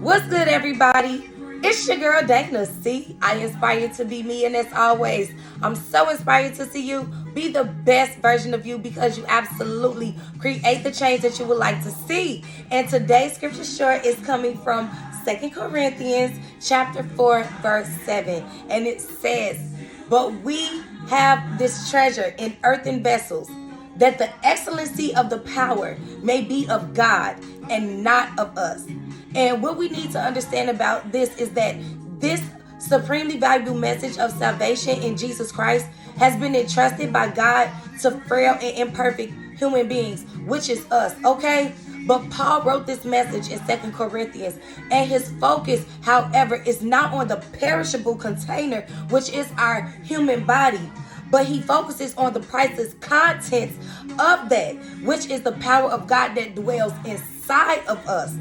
What's good, everybody? It's your girl Dana. See, I inspire to be me, and as always, I'm so inspired to see you be the best version of you because you absolutely create the change that you would like to see. And today's scripture short is coming from 2 Corinthians chapter 4, verse 7. And it says, "But we have this treasure in earthen vessels, that the excellency of the power may be of God and not of us." And what we need to understand about this is that this supremely valuable message of salvation in Jesus Christ has been entrusted by God to frail and imperfect human beings, which is us, okay? But Paul wrote this message in 2 Corinthians, and his focus, however, is not on the perishable container, which is our human body, but he focuses on the priceless contents of that, which is the power of God that dwells inside of us.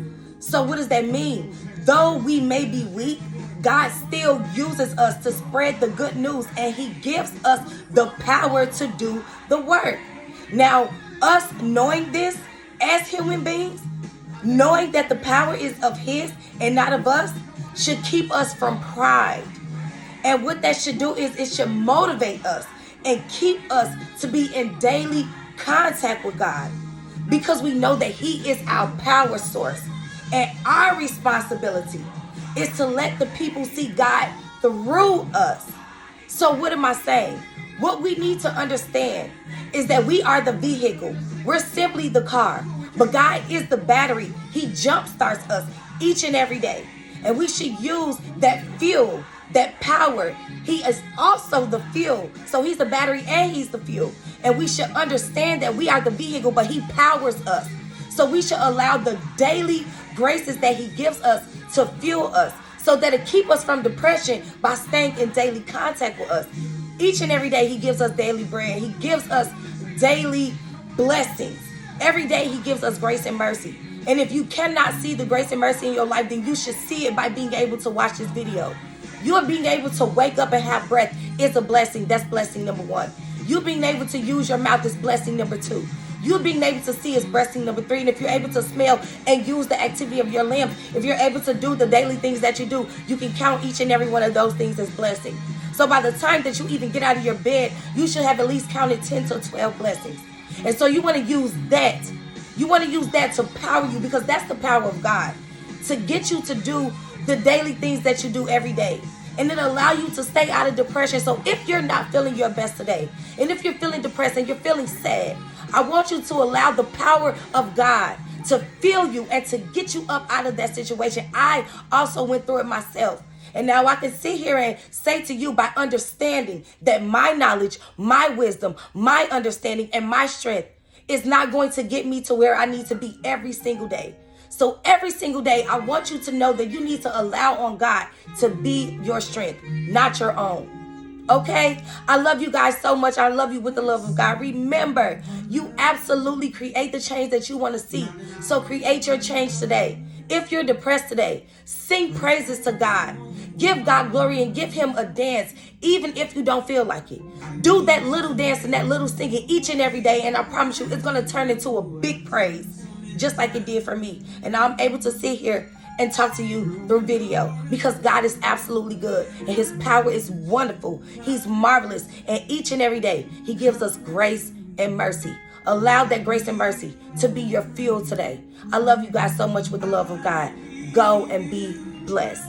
So what does that mean? Though we may be weak, God still uses us to spread the good news, and he gives us the power to do the work. Now, us knowing this as human beings, knowing that the power is of his and not of us, should keep us from pride. And what that should do is it should motivate us and keep us to be in daily contact with God, because we know that he is our power source. And our responsibility is to let the people see God through us. So what am I saying? What we need to understand is that we are the vehicle. We're simply the car. But God is the battery. He jumpstarts us each and every day. And we should use that fuel, that power. He is also the fuel. So he's the battery and he's the fuel. And we should understand that we are the vehicle, but he powers us. So we should allow the daily graces that he gives us to fuel us, so that it keep us from depression by staying in daily contact with us. Each and every day he gives us daily bread. He gives us daily blessings. Every day he gives us grace and mercy. And if you cannot see the grace and mercy in your life, then you should see it by being able to watch this video. You being able to wake up and have breath is a blessing. That's blessing number 1. You being able to use your mouth is blessing number 2. You being able to see is blessing number 3. And if you're able to smell and use the activity of your limbs, if you're able to do the daily things that you do, you can count each and every one of those things as blessing. So by the time that you even get out of your bed, you should have at least counted 10 to 12 blessings. And so you want to use that. You want to use that to power you, because that's the power of God, to get you to do the daily things that you do every day. And it allow you to stay out of depression. So if you're not feeling your best today, and if you're feeling depressed and you're feeling sad, I want you to allow the power of God to fill you and to get you up out of that situation. I also went through it myself. And now I can sit here and say to you, by understanding that my knowledge, my wisdom, my understanding, and my strength is not going to get me to where I need to be every single day. So every single day, I want you to know that you need to allow on God to be your strength, not your own. Okay? I love you guys so much. I love you with the love of God. Remember, you absolutely create the change that you want to see. So create your change today. If you're depressed today, sing praises to God. Give God glory and give him a dance, even if you don't feel like it. Do that little dance and that little singing each and every day, and I promise you, it's going to turn into a big praise, just like it did for me. And I'm able to sit here and talk to you through video, because God is absolutely good and his power is wonderful. He's marvelous, and each and every day he gives us grace and mercy. Allow that grace and mercy to be your fuel today. I love you guys so much with the love of God. Go and be blessed.